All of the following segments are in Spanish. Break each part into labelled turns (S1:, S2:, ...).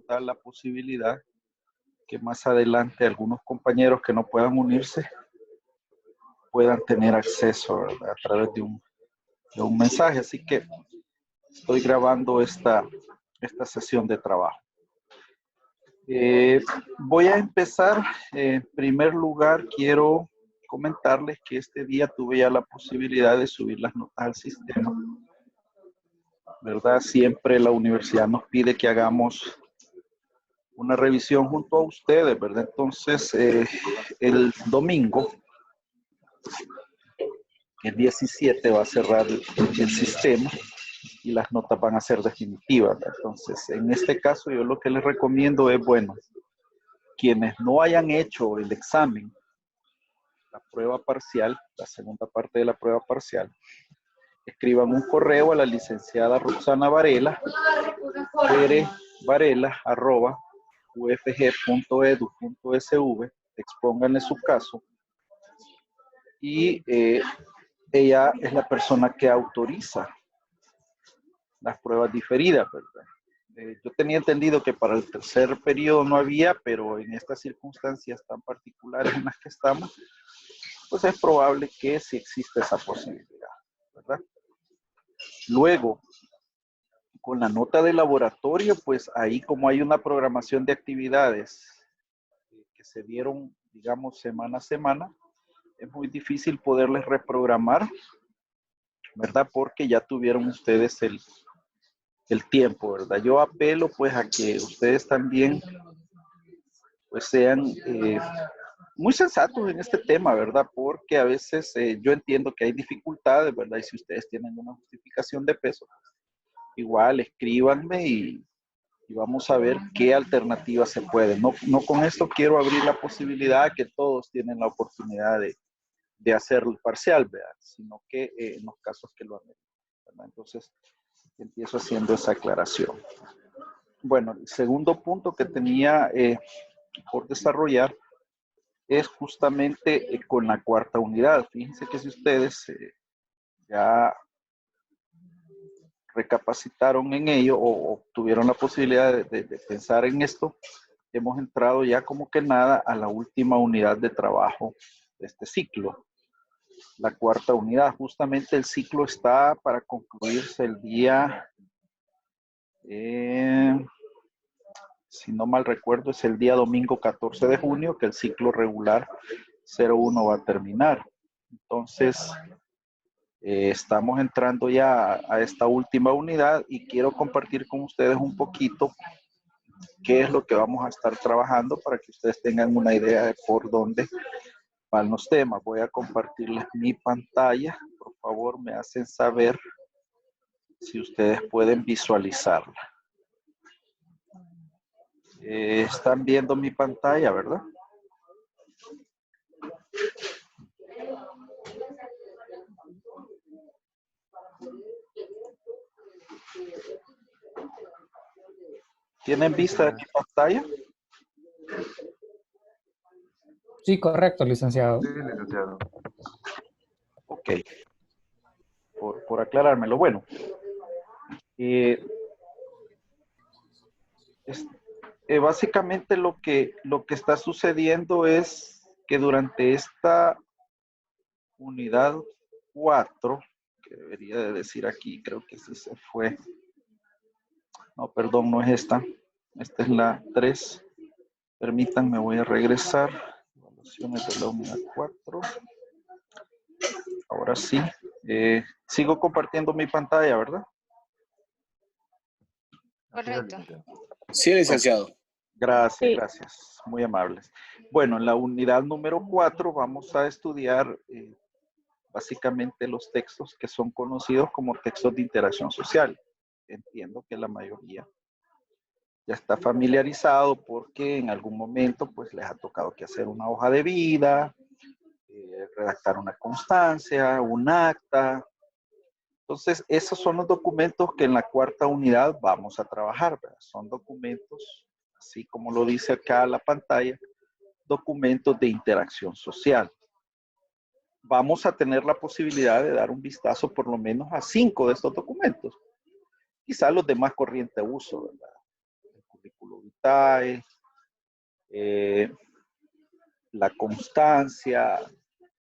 S1: da la posibilidad que más adelante algunos compañeros que no puedan unirse puedan tener acceso, ¿verdad?, a través de un mensaje. Así que estoy grabando esta sesión de trabajo. Voy a empezar. En primer lugar, quiero comentarles que este día tuve ya la posibilidad de subir las notas al sistema, ¿verdad? Siempre la universidad nos pide que hagamos una revisión junto a ustedes, ¿verdad? Entonces, el domingo, el 17, va a cerrar el sistema y las notas van a ser definitivas, ¿verdad? Entonces, en este caso, yo lo que les recomiendo es, bueno, quienes no hayan hecho el examen, la prueba parcial, la segunda parte de la prueba parcial, escriban un correo a la licenciada Roxana Varela, rvarela@ufg.edu.sv, expónganle su caso y ella es la persona que autoriza las pruebas diferidas, ¿verdad? Yo tenía entendido que para el tercer periodo no había, pero en estas circunstancias tan particulares en las que estamos, pues es probable que sí exista esa posibilidad, ¿verdad? Luego, con la nota de laboratorio, pues ahí como hay una programación de actividades que se dieron, digamos, semana a semana, es muy difícil poderles reprogramar, ¿verdad? Porque ya tuvieron ustedes el tiempo, ¿verdad? Yo apelo pues a que ustedes también pues sean muy sensatos en este tema, ¿verdad? Porque a veces yo entiendo que hay dificultades, ¿verdad? Y si ustedes tienen una justificación de peso, igual escríbanme y vamos a ver qué alternativas se pueden. No con esto quiero abrir la posibilidad que todos tienen la oportunidad de hacer el parcial, ¿verdad? Sino que en los casos que lo ameritan, ¿verdad? Entonces, empiezo haciendo esa aclaración. Bueno, el segundo punto que tenía por desarrollar es justamente con la cuarta unidad. Fíjense que si ustedes ya recapacitaron en ello o tuvieron la posibilidad de pensar en esto, hemos entrado ya como que nada a la última unidad de trabajo de este ciclo. La cuarta unidad, justamente el ciclo está para concluirse el día, si no mal recuerdo, es el día domingo 14 de junio que el ciclo regular 01 va a terminar. Entonces, estamos entrando ya a esta última unidad y quiero compartir con ustedes un poquito qué es lo que vamos a estar trabajando para que ustedes tengan una idea de por dónde van los temas. Voy a compartirles mi pantalla. Por favor, me hacen saber si ustedes pueden visualizarla. Están viendo mi pantalla, ¿verdad? ¿Tienen vista de mi pantalla?
S2: Sí, correcto, licenciado.
S3: Sí, licenciado.
S1: Ok. Por aclarármelo. Bueno. Básicamente lo que está sucediendo es que durante esta unidad 4, que debería de decir aquí, creo que sí se fue. No, perdón, no es esta. Esta es la 3. Permítanme, voy a regresar. Evaluaciones de la unidad 4. Ahora sí. Sigo compartiendo mi pantalla, ¿verdad?
S4: Correcto.
S5: Sí, licenciado.
S1: Gracias,
S4: Sí.
S1: gracias. Muy amables. Bueno, en la unidad número 4 vamos a estudiar básicamente los textos que son conocidos como textos de interacción social. Entiendo que la mayoría ya está familiarizado porque en algún momento pues les ha tocado que hacer una hoja de vida, redactar una constancia, un acta. Entonces, esos son los documentos que en la cuarta unidad vamos a trabajar, ¿verdad? Son documentos, así como lo dice acá la pantalla, documentos de interacción social. Vamos a tener la posibilidad de dar un vistazo por lo menos a 5 de estos documentos. Quizás los de más corriente uso, ¿verdad? El currículo vitae, vitae, la constancia,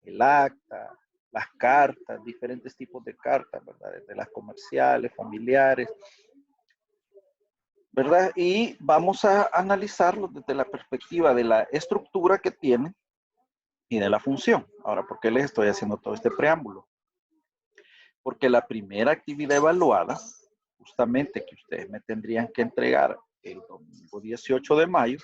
S1: el acta, las cartas, diferentes tipos de cartas, ¿verdad? Desde las comerciales, familiares, ¿verdad? Y vamos a analizarlo desde la perspectiva de la estructura que tiene y de la función. Ahora, ¿por qué les estoy haciendo todo este preámbulo? Porque la primera actividad evaluada, justamente que ustedes me tendrían que entregar el domingo 18 de mayo,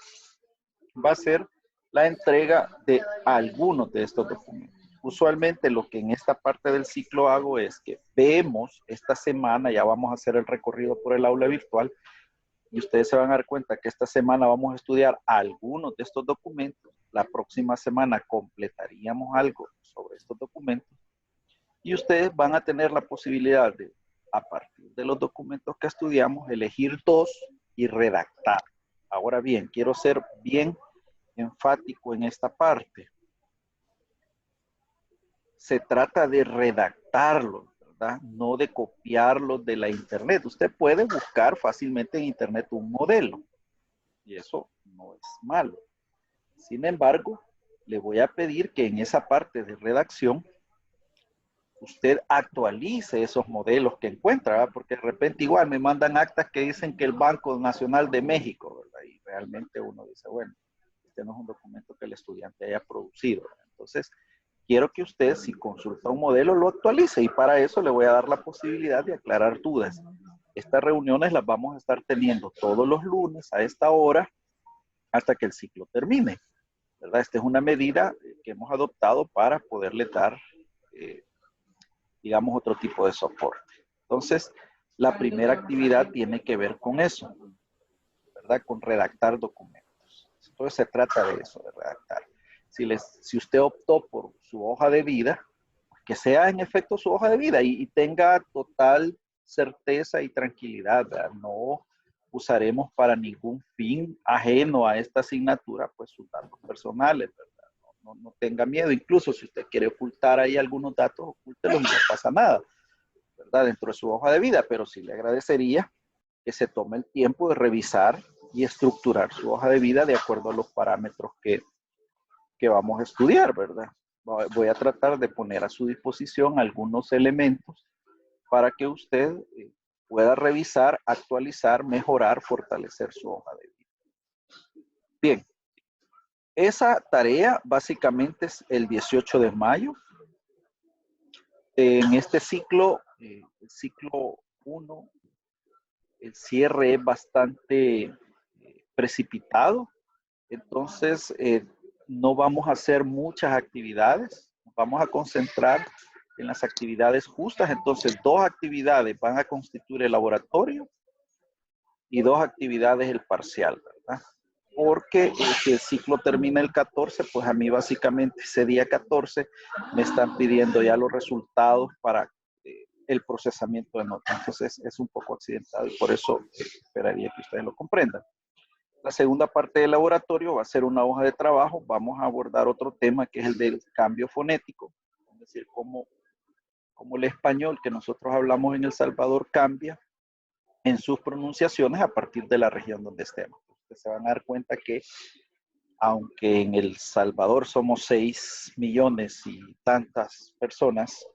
S1: va a ser la entrega de algunos de estos documentos. Usualmente lo que en esta parte del ciclo hago es que vemos esta semana, ya vamos a hacer el recorrido por el aula virtual, y ustedes se van a dar cuenta que esta semana vamos a estudiar algunos de estos documentos. La próxima semana completaríamos algo sobre estos documentos y ustedes van a tener la posibilidad de, a partir de los documentos que estudiamos, elegir dos y redactar. Ahora bien, quiero ser bien enfático en esta parte. Se trata de redactarlo, ¿verdad? No de copiarlo de la internet. Usted puede buscar fácilmente en internet un modelo y eso no es malo. Sin embargo, le voy a pedir que en esa parte de redacción usted actualice esos modelos que encuentra, ¿verdad? Porque de repente igual me mandan actas que dicen que el Banco Nacional de México, ¿verdad? Y realmente uno dice, bueno, este no es un documento que el estudiante haya producido, ¿verdad? Entonces, quiero que usted, si consulta un modelo, lo actualice y para eso le voy a dar la posibilidad de aclarar dudas. Estas reuniones las vamos a estar teniendo todos los lunes a esta hora hasta que el ciclo termine, ¿verdad? Esta es una medida que hemos adoptado para poderle dar, digamos, otro tipo de soporte. Entonces, la primera actividad tiene que ver con eso, ¿verdad? Con redactar documentos. Entonces, se trata de eso, de redactar. Si usted optó por su hoja de vida, que sea en efecto su hoja de vida y tenga total certeza y tranquilidad, ¿verdad? No usaremos para ningún fin ajeno a esta asignatura, pues sus datos personales, ¿verdad? No tenga miedo, incluso si usted quiere ocultar ahí algunos datos, ocúltelos y no pasa nada, ¿verdad? Dentro de su hoja de vida, pero sí le agradecería que se tome el tiempo de revisar y estructurar su hoja de vida de acuerdo a los parámetros que vamos a estudiar, ¿verdad? Voy a tratar de poner a su disposición algunos elementos para que usted pueda revisar, actualizar, mejorar, fortalecer su hoja de vida. Bien, esa tarea básicamente es el 18 de mayo. En este ciclo, el ciclo 1, el cierre es bastante precipitado. Entonces, no vamos a hacer muchas actividades. Vamos a concentrar en las actividades justas. Entonces, 2 actividades van a constituir el laboratorio y 2 actividades el parcial, ¿verdad? Porque si el ciclo termina el 14, pues a mí básicamente ese día 14 me están pidiendo ya los resultados para el procesamiento de notas. Entonces, es un poco accidentado y por eso esperaría que ustedes lo comprendan. La segunda parte del laboratorio va a ser una hoja de trabajo. Vamos a abordar otro tema que es el del cambio fonético. Es decir, cómo el español que nosotros hablamos en El Salvador cambia en sus pronunciaciones a partir de la región donde estemos. Ustedes se van a dar cuenta que aunque en El Salvador somos 6 millones y tantas personas,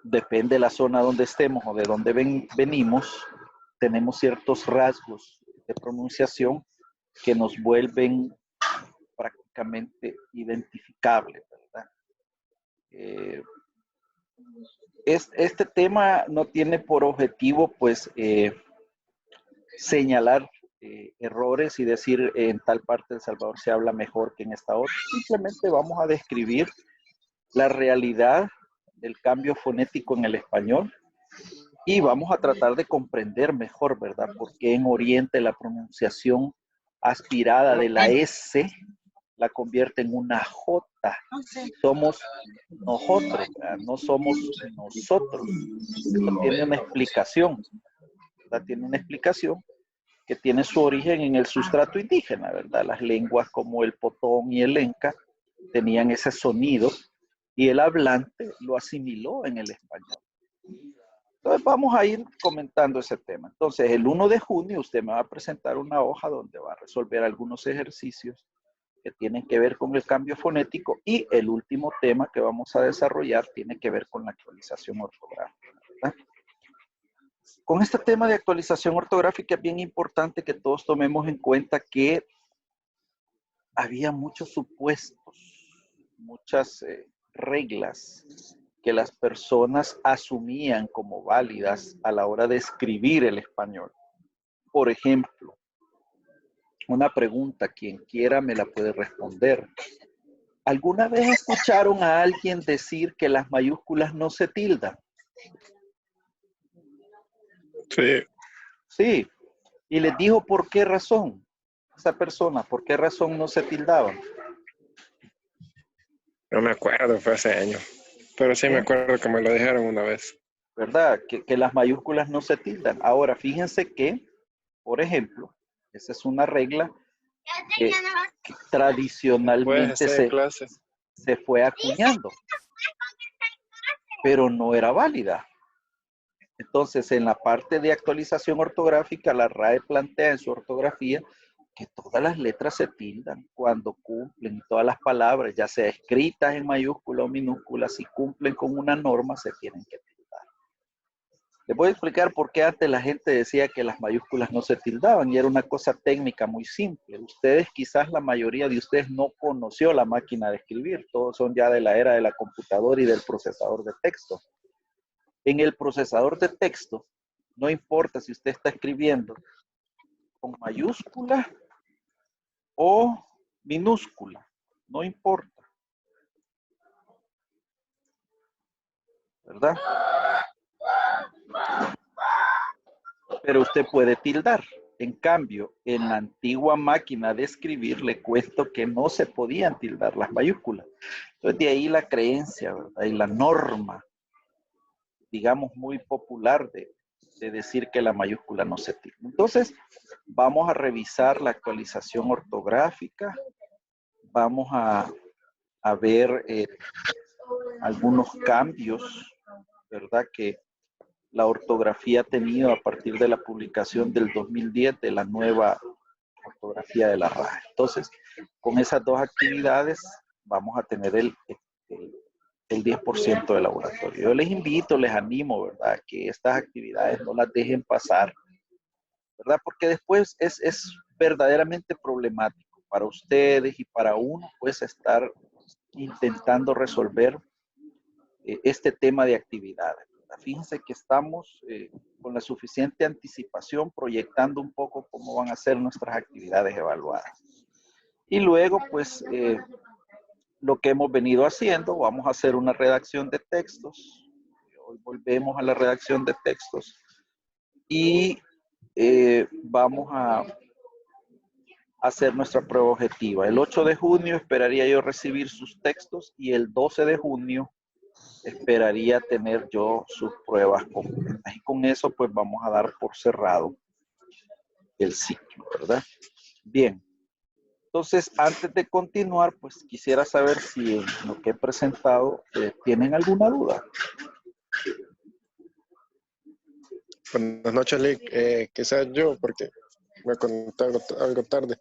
S1: depende de la zona donde estemos o de donde venimos, tenemos ciertos rasgos de pronunciación que nos vuelven prácticamente identificables, ¿verdad? Este tema no tiene por objetivo, pues, señalar errores y decir en tal parte de El Salvador se habla mejor que en esta otra. Simplemente vamos a describir la realidad del cambio fonético en el español y vamos a tratar de comprender mejor, ¿verdad? Por qué en Oriente la pronunciación aspirada de la S la convierte en una J. Somos nosotros, ¿verdad? No somos nosotros. Esto tiene una explicación, ¿verdad? Tiene una explicación que tiene su origen en el sustrato indígena, ¿verdad? Las lenguas como el potón y el lenca tenían ese sonido y el hablante lo asimiló en el español. Entonces vamos a ir comentando ese tema. Entonces el 1 de junio usted me va a presentar una hoja donde va a resolver algunos ejercicios que tienen que ver con el cambio fonético y el último tema que vamos a desarrollar tiene que ver con la actualización ortográfica, ¿verdad? Con este tema de actualización ortográfica es bien importante que todos tomemos en cuenta que había muchos supuestos, muchas reglas que las personas asumían como válidas a la hora de escribir el español. Por ejemplo, una pregunta, quien quiera me la puede responder. ¿Alguna vez escucharon a alguien decir que las mayúsculas no se tildan?
S3: Sí,
S1: Sí. Y les dijo por qué razón. Esa persona, ¿por qué razón no se tildaban?
S3: no me acuerdo, fue hace años. Pero sí me acuerdo que me lo dijeron una vez.
S1: ¿Verdad? Que las mayúsculas no se tildan. Ahora, fíjense que, por ejemplo, esa es una regla que
S3: Puedes
S1: tradicionalmente
S3: hacer clases.
S1: se fue acuñando, pero no era válida. Entonces, en la parte de actualización ortográfica, la RAE plantea en su ortografía que todas las letras se tildan cuando cumplen, todas las palabras, ya sea escritas en mayúscula o minúscula, si cumplen con una norma, se tienen que tildar. Les voy a explicar por qué antes la gente decía que las mayúsculas no se tildaban y era una cosa técnica muy simple. Ustedes, quizás la mayoría de ustedes no conoció la máquina de escribir, todos son ya de la era de la computadora y del procesador de texto. En el procesador de texto, no importa si usted está escribiendo con mayúscula o minúscula, no importa, ¿verdad? Pero usted puede tildar. En cambio, en la antigua máquina de escribir, le cuento que no se podían tildar las mayúsculas. Entonces, de ahí la creencia, ¿verdad? Y la norma, digamos, muy popular de decir que la mayúscula no se tilda. Entonces, vamos a revisar la actualización ortográfica. Vamos a ver algunos cambios, ¿verdad? Que la ortografía ha tenido a partir de la publicación del 2010 de la nueva ortografía de la RAE. Entonces, con esas dos actividades vamos a tener el 10% de laboratorio. Yo les invito, les animo, ¿verdad? Que estas actividades no las dejen pasar, ¿verdad? Porque después es verdaderamente problemático para ustedes y para uno, pues, estar intentando resolver este tema de actividades. Fíjense que estamos con la suficiente anticipación proyectando un poco cómo van a ser nuestras actividades evaluadas. Y luego, pues, lo que hemos venido haciendo, vamos a hacer una redacción de textos. Hoy volvemos a la redacción de textos y vamos a hacer nuestra prueba objetiva. El 8 de junio esperaría yo recibir sus textos y el 12 de junio esperaría tener yo sus pruebas completas. Y con eso, pues, vamos a dar por cerrado el ciclo, ¿verdad? Bien. Entonces, antes de continuar, pues, quisiera saber si en lo que he presentado tienen alguna duda.
S3: Buenas noches, Lick. Quizás yo, porque me conecté algo tarde,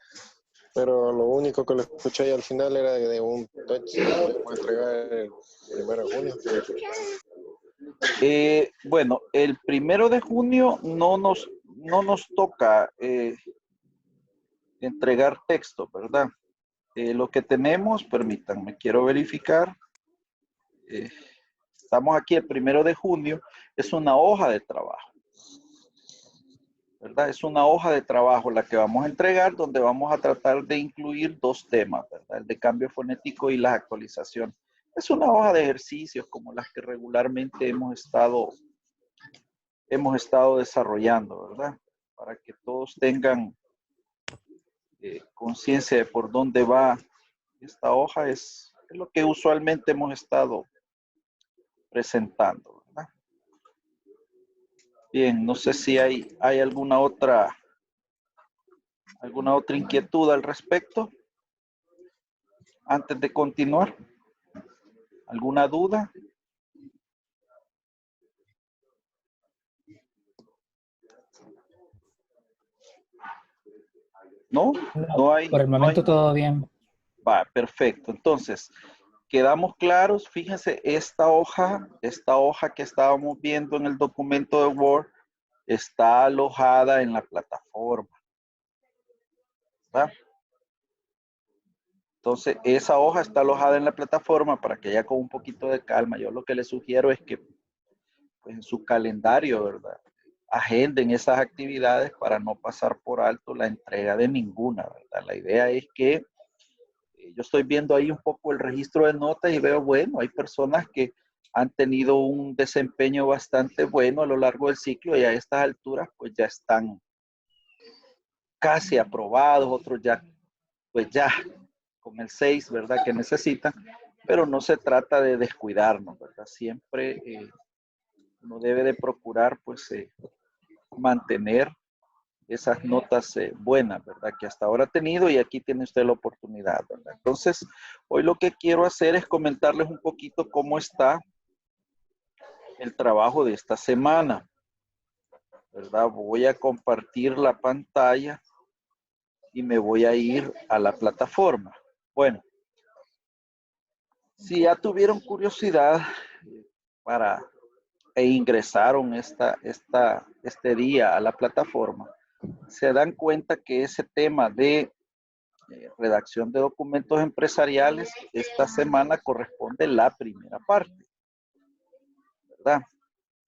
S3: pero lo único que lo escuché ahí al final era de un texto que podemos entregar el 1 de junio.
S1: Bueno, el 1 de junio no nos toca entregar texto, ¿verdad? Lo que tenemos, permítanme, quiero verificar. Estamos aquí el 1 de junio, es una hoja de trabajo, ¿verdad? Es una hoja de trabajo la que vamos a entregar, donde vamos a tratar de incluir dos temas, ¿verdad? El de cambio fonético y la actualización. Es una hoja de ejercicios como las que regularmente hemos estado desarrollando, ¿verdad? Para que todos tengan conciencia de por dónde va esta hoja, es lo que usualmente hemos estado presentando, ¿verdad? Bien, no sé si hay alguna otra inquietud al respecto antes de continuar. ¿Alguna duda? ¿No?
S2: No, por el
S1: No hay.
S2: momento todo bien.
S1: Va, perfecto. Entonces, quedamos claros. Fíjense, esta hoja que estábamos viendo en el documento de Word está alojada en la plataforma, ¿verdad? Entonces, esa hoja está alojada en la plataforma para que ya con un poquito de calma. Yo lo que les sugiero es que pues, en su calendario, ¿verdad? Agenden esas actividades para no pasar por alto la entrega de ninguna, ¿verdad? La idea es que yo estoy viendo ahí un poco el registro de notas y veo, bueno, hay personas que han tenido un desempeño bastante bueno a lo largo del ciclo y a estas alturas pues ya están casi aprobados, otros ya, pues ya con el 6, ¿verdad? Que necesitan, pero no se trata de descuidarnos, ¿verdad? Siempre uno debe de procurar pues mantener esas notas buenas, ¿verdad? Que hasta ahora ha tenido y aquí tiene usted la oportunidad, ¿verdad? Entonces, hoy lo que quiero hacer es comentarles un poquito cómo está el trabajo de esta semana, ¿verdad? Voy a compartir la pantalla y me voy a ir a la plataforma. Bueno, si ya tuvieron curiosidad para e ingresaron este día a la plataforma, se dan cuenta que ese tema de redacción de documentos empresariales esta semana corresponde la primera parte, ¿verdad?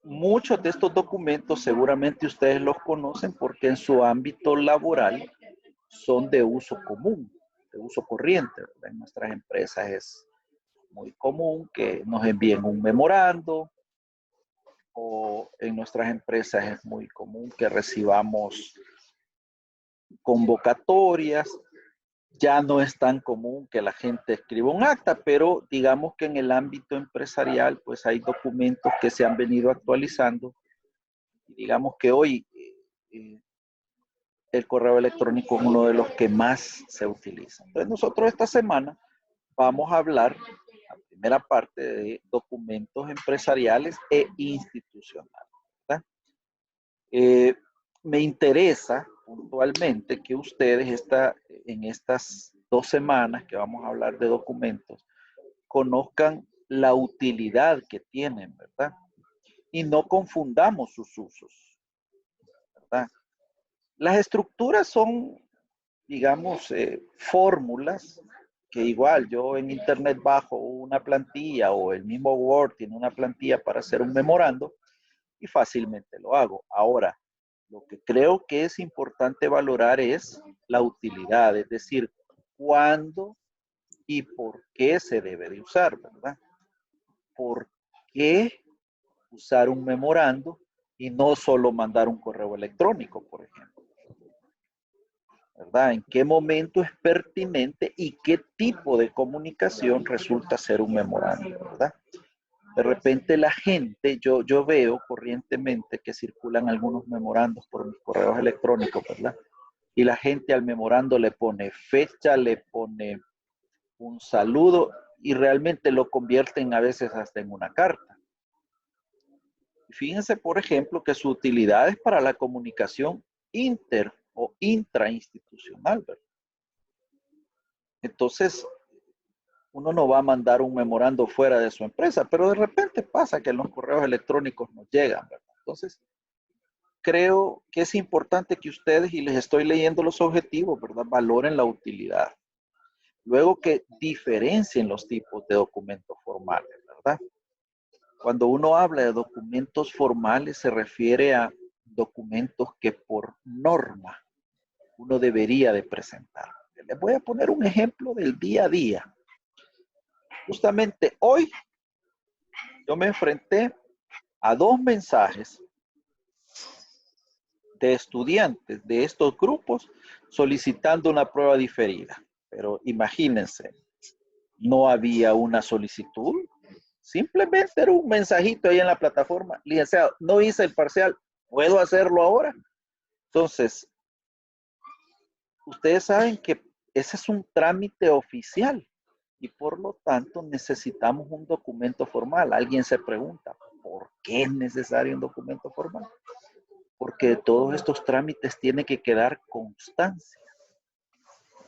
S1: Muchos de estos documentos seguramente ustedes los conocen porque en su ámbito laboral son de uso común, de uso corriente, ¿verdad? En nuestras empresas es muy común que nos envíen un memorando o en nuestras empresas es muy común que recibamos convocatorias. Ya no es tan común que la gente escriba un acta, pero digamos que en el ámbito empresarial pues hay documentos que se han venido actualizando y digamos que hoy el correo electrónico es uno de los que más se utiliza. Entonces nosotros esta semana vamos a hablar, la primera parte, de documentos empresariales e institucionales, ¿verdad? Me interesa puntualmente que ustedes en estas 2 semanas que vamos a hablar de documentos conozcan la utilidad que tienen, ¿verdad? Y no confundamos sus usos, ¿verdad? Las estructuras son, digamos, fórmulas que igual yo en internet bajo una plantilla o el mismo Word tiene una plantilla para hacer un memorando y fácilmente lo hago. Ahora, lo que creo que es importante valorar es la utilidad, es decir, cuándo y por qué se debe de usar, ¿verdad? ¿Por qué usar un memorando y no solo mandar un correo electrónico, por ejemplo? ¿Verdad? ¿En qué momento es pertinente y qué tipo de comunicación resulta ser un memorando, ¿verdad? De repente la gente, yo veo corrientemente que circulan algunos memorandos por mis correos electrónicos, ¿verdad? Y la gente al memorando le pone fecha, le pone un saludo y realmente lo convierten a veces hasta en una carta. Fíjense, por ejemplo, que su utilidad es para la comunicación inter o intrainstitucional, ¿verdad? Entonces, uno no va a mandar un memorando fuera de su empresa, pero de repente pasa que los correos electrónicos nos llegan, ¿verdad? Entonces, creo que es importante que ustedes, y les estoy leyendo los objetivos, ¿verdad? Valoren la utilidad. Luego que diferencien los tipos de documentos formales, ¿verdad? Cuando uno habla de documentos formales, se refiere a documentos que por norma uno debería de presentar. Les voy a poner un ejemplo del día a día. Justamente hoy yo me enfrenté a 2 mensajes de estudiantes de estos grupos solicitando una prueba diferida. Pero imagínense, no había una solicitud, simplemente era un mensajito ahí en la plataforma. Licenciado, no hice el parcial, ¿puedo hacerlo ahora? Entonces, ustedes saben que ese es un trámite oficial y por lo tanto necesitamos un documento formal. Alguien se pregunta, ¿por qué es necesario un documento formal? Porque de todos estos trámites tiene que quedar constancia.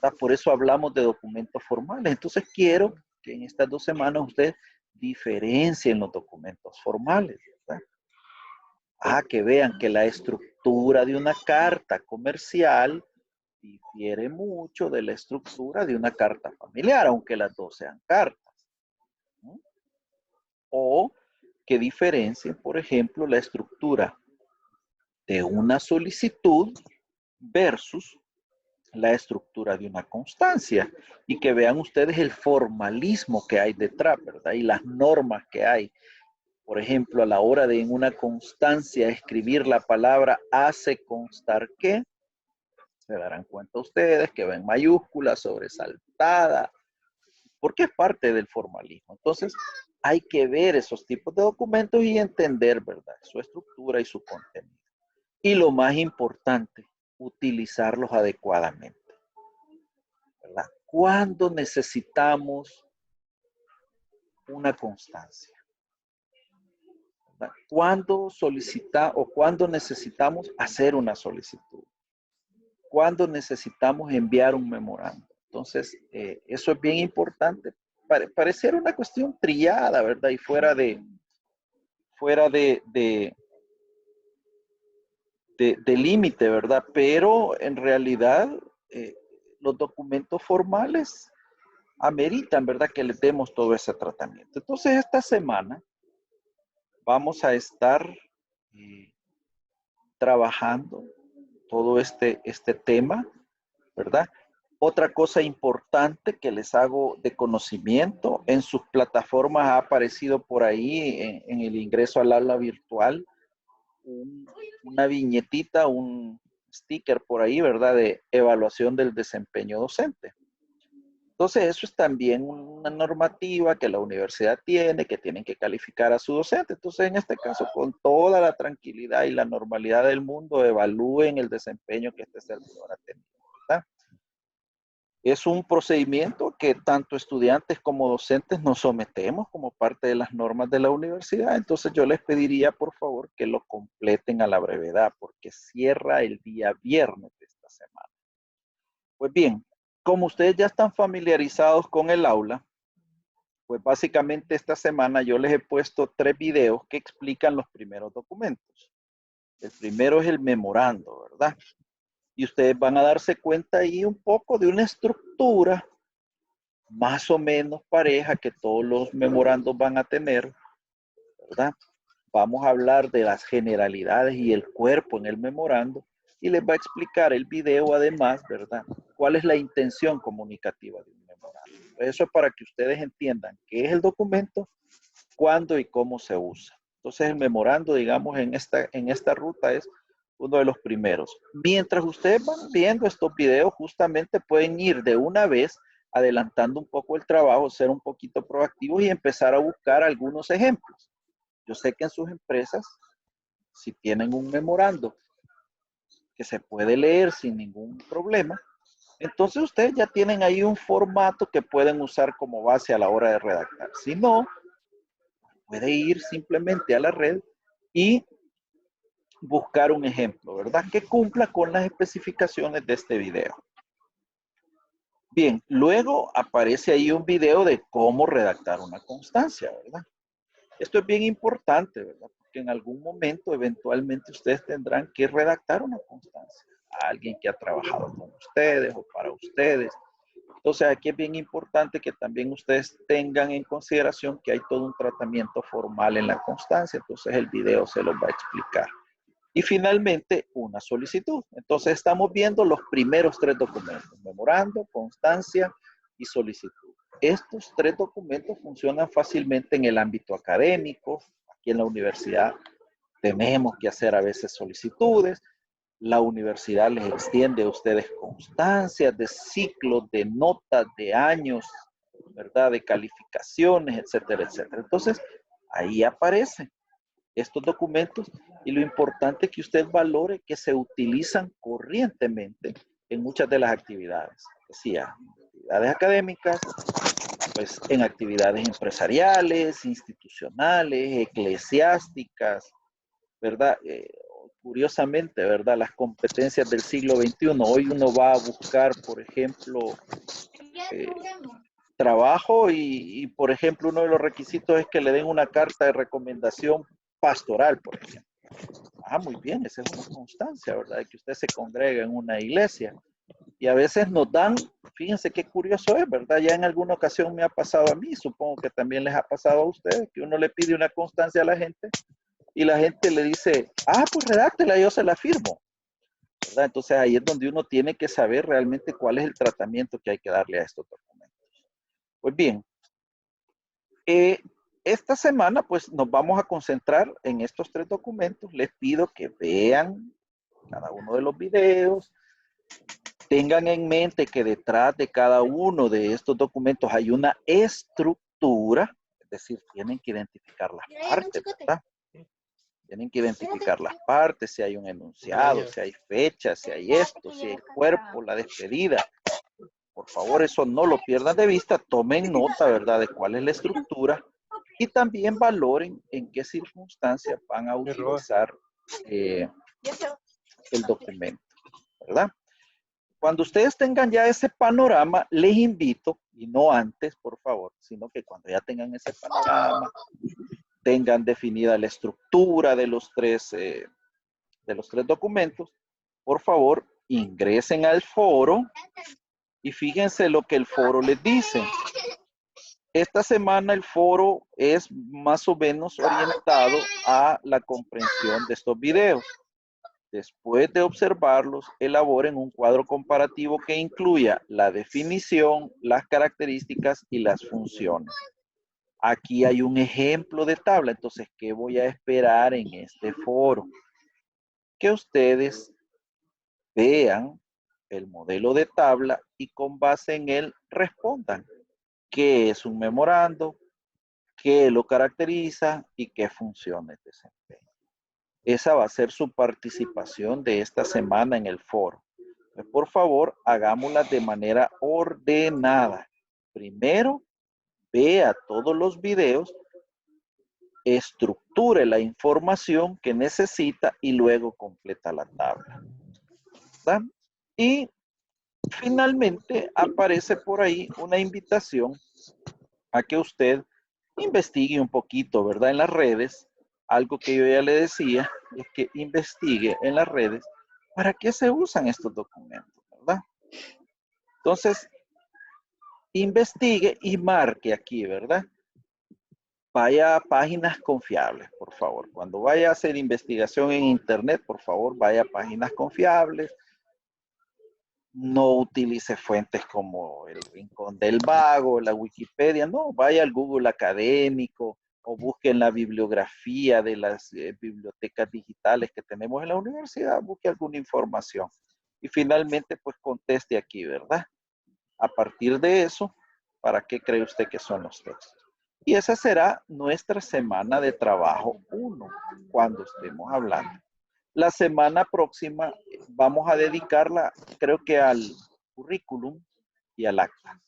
S1: ¿verdad? Por eso hablamos de documentos formales. Entonces quiero que en estas 2 semanas ustedes diferencien los documentos formales, ¿verdad? Que vean que la estructura de una carta comercial difiere mucho de la estructura de una carta familiar, aunque las dos sean cartas, ¿no? O que diferencien, por ejemplo, la estructura de una solicitud versus la estructura de una constancia y que vean ustedes el formalismo que hay detrás, ¿verdad? Y las normas que hay. Por ejemplo, a la hora de en una constancia escribir la palabra hace constar que, se darán cuenta ustedes que ven mayúscula, sobresaltada, porque es parte del formalismo. Entonces, hay que ver esos tipos de documentos y entender, ¿verdad? Su estructura y su contenido. Y lo más importante, utilizarlos adecuadamente, ¿verdad? ¿Cuándo necesitamos una constancia? ¿Verdad? ¿Cuándo cuándo necesitamos hacer una solicitud? ¿Cuándo necesitamos enviar un memorando? Entonces, eso es bien importante. Pareciera una cuestión trillada, ¿verdad? Y fuera de límite, ¿verdad? Pero en realidad los documentos formales ameritan, ¿verdad? Que les demos todo ese tratamiento. Entonces, esta semana vamos a estar trabajando todo este tema, ¿verdad? Otra cosa importante que les hago de conocimiento, en sus plataformas ha aparecido por ahí en el ingreso al aula virtual una viñetita, un sticker por ahí, ¿verdad? De evaluación del desempeño docente. Entonces, eso es también una normativa que la universidad tiene, que tienen que calificar a su docente. Entonces, en este caso, con toda la tranquilidad y la normalidad del mundo, evalúen el desempeño que este servidor ha tenido, ¿verdad? Es un procedimiento que tanto estudiantes como docentes nos sometemos como parte de las normas de la universidad. Entonces, yo les pediría, por favor, que lo completen a la brevedad, porque cierra el día viernes de esta semana. Pues bien, como ustedes ya están familiarizados con el aula, pues básicamente esta semana yo les he puesto 3 videos que explican los primeros documentos. El primero es el memorando, ¿verdad? Y ustedes van a darse cuenta ahí un poco de una estructura más o menos pareja que todos los memorandos van a tener, ¿verdad? Vamos a hablar de las generalidades y el cuerpo en el memorando y les va a explicar el video además, ¿verdad? ¿Cuál es la intención comunicativa de un memorando? Eso es para que ustedes entiendan qué es el documento, cuándo y cómo se usa. Entonces el memorando, digamos, en esta ruta es uno de los primeros. Mientras ustedes van viendo estos videos, justamente pueden ir de una vez adelantando un poco el trabajo, ser un poquito proactivos y empezar a buscar algunos ejemplos. Yo sé que en sus empresas, si tienen un memorando que se puede leer sin ningún problema, entonces ustedes ya tienen ahí un formato que pueden usar como base a la hora de redactar. Si no, puede ir simplemente a la red y buscar un ejemplo, ¿verdad? Que cumpla con las especificaciones de este video. Bien, luego aparece ahí un video de cómo redactar una constancia, ¿verdad? Esto es bien importante, ¿verdad? Porque en algún momento, eventualmente, ustedes tendrán que redactar una constancia a alguien que ha trabajado con ustedes o para ustedes. Entonces, aquí es bien importante que también ustedes tengan en consideración que hay todo un tratamiento formal en la constancia. Entonces, el video se los va a explicar. Y finalmente, una solicitud. Entonces, estamos viendo los primeros 3 documentos: memorando, constancia y solicitud. Estos 3 documentos funcionan fácilmente en el ámbito académico. Aquí en la universidad tenemos que hacer a veces solicitudes. La universidad les extiende a ustedes constancias de ciclos, de notas, de años, ¿verdad? De calificaciones, etcétera, etcétera. Entonces, ahí aparecen estos documentos y lo importante es que usted valore que se utilizan corrientemente en muchas de las actividades. Decía, actividades académicas, pues en actividades empresariales, institucionales, eclesiásticas, ¿verdad? curiosamente, ¿verdad? Las competencias del siglo XXI. Hoy uno va a buscar, por ejemplo, trabajo y, por ejemplo, uno de los requisitos es que le den una carta de recomendación pastoral, por ejemplo. Ah, muy bien, esa es una constancia, ¿verdad? De que usted se congrega en una iglesia. Y a veces nos dan, fíjense qué curioso es, ¿verdad? Ya en alguna ocasión me ha pasado a mí, supongo que también les ha pasado a ustedes, que uno le pide una constancia a la gente y la gente le dice, ah, pues redáctela, yo se la firmo, ¿verdad? Entonces ahí es donde uno tiene que saber realmente cuál es el tratamiento que hay que darle a estos documentos. Pues bien, esta semana pues nos vamos a concentrar en estos 3 documentos. Les pido que vean cada uno de los videos. Tengan en mente que detrás de cada uno de estos documentos hay una estructura, es decir, tienen que identificar las partes, ¿verdad? Tienen que identificar las partes, si hay un enunciado, si hay fechas, si hay esto, si hay el cuerpo, la despedida. Por favor, eso no lo pierdan de vista, tomen nota, ¿verdad?, de cuál es la estructura y también valoren en qué circunstancias van a utilizar el documento, ¿verdad? Cuando ustedes tengan ya ese panorama, les invito, y no antes, por favor, sino que cuando ya tengan ese panorama, tengan definida la estructura de los tres documentos, por favor, ingresen al foro y fíjense lo que el foro les dice. Esta semana el foro es más o menos orientado a la comprensión de estos videos. Después de observarlos, elaboren un cuadro comparativo que incluya la definición, las características y las funciones. Aquí hay un ejemplo de tabla, entonces, ¿qué voy a esperar en este foro? Que ustedes vean el modelo de tabla y con base en él respondan qué es un memorando, qué lo caracteriza y qué funciones desempeña. Esa va a ser su participación de esta semana en el foro. Pues por favor, hagámosla de manera ordenada. Primero, vea todos los videos, estructure la información que necesita y luego completa la tabla. ¿Está? Y finalmente aparece por ahí una invitación a que usted investigue un poquito, ¿verdad? En las redes. Algo que yo ya le decía es que investigue en las redes para qué se usan estos documentos, ¿verdad? Entonces, investigue y marque aquí, ¿verdad? Vaya a páginas confiables, por favor. Cuando vaya a hacer investigación en internet, por favor, vaya a páginas confiables. No utilice fuentes como el Rincón del Vago, la Wikipedia, no, vaya al Google académico o busque en la bibliografía de las bibliotecas digitales que tenemos en la universidad, busque alguna información. Y finalmente, pues conteste aquí, ¿verdad? A partir de eso, ¿para qué cree usted que son los textos? Y esa será nuestra semana de trabajo 1, cuando estemos hablando. La semana próxima vamos a dedicarla, creo que al currículum y al acta,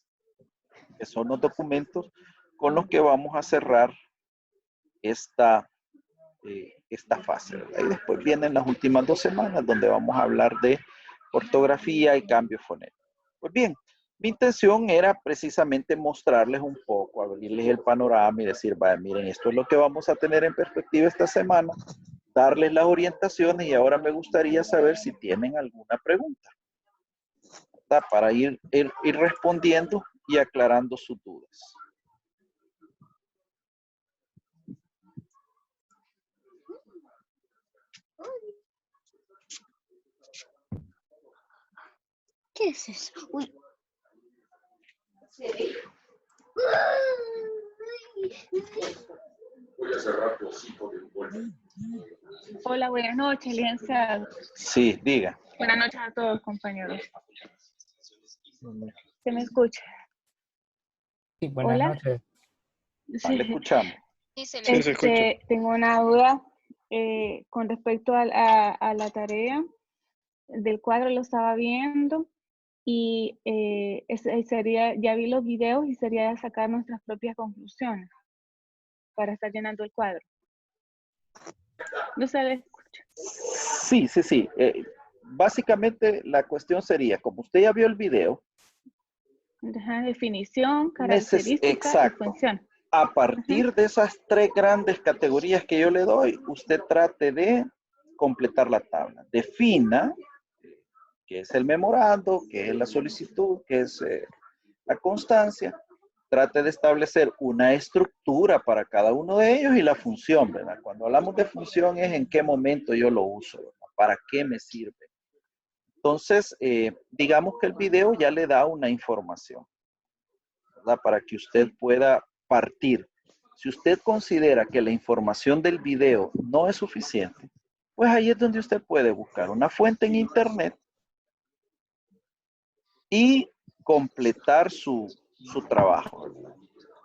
S1: que son los documentos con los que vamos a cerrar esta fase, ¿verdad? Y después vienen las últimas 2 semanas donde vamos a hablar de ortografía y cambio fonético. Pues bien, mi intención era precisamente mostrarles un poco, abrirles el panorama y decir, vaya, miren, esto es lo que vamos a tener en perspectiva esta semana, darles las orientaciones y ahora me gustaría saber si tienen alguna pregunta, ¿verdad? Para ir respondiendo y aclarando sus dudas.
S4: ¿Qué es eso? Uy.
S6: Hola, buenas noches, licenciado.
S1: Sí, diga.
S6: Buenas noches a todos, compañeros. ¿Se me escucha?
S2: Sí, buenas
S6: Hola.
S2: noches.
S1: Sí. Le escuchamos.
S3: Sí, se escucha.
S6: Tengo una duda con respecto a la tarea del cuadro, lo estaba viendo y sería, ya vi los videos y sería sacar nuestras propias conclusiones para estar llenando el cuadro. No sé,
S1: Sí, sí, sí. Básicamente la cuestión sería, como usted ya vio el video,
S6: Ajá, definición, característica y
S1: exacto.
S6: función.
S1: A partir de esas 3 grandes categorías que yo le doy, usted trate de completar la tabla. Defina qué es el memorando, qué es la solicitud, qué es la constancia. Trate de establecer una estructura para cada uno de ellos y la función, ¿verdad? Cuando hablamos de función es en qué momento yo lo uso, ¿verdad? ¿Para qué me sirve? Entonces, digamos que el video ya le da una información, ¿verdad? Para que usted pueda partir. Si usted considera que la información del video no es suficiente, pues ahí es donde usted puede buscar una fuente en internet y completar su trabajo,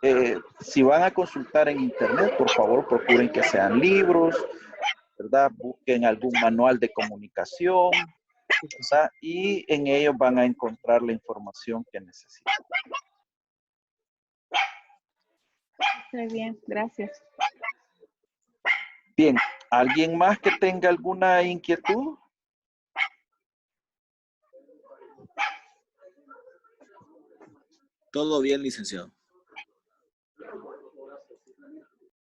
S1: ¿verdad? Si van a consultar en internet, por favor, procuren que sean libros, ¿verdad? Busquen algún manual de comunicación, ¿verdad? Y en ellos van a encontrar la información que necesitan.
S6: Muy bien, gracias.
S1: Bien, ¿alguien más que tenga alguna inquietud?
S5: Todo bien, licenciado.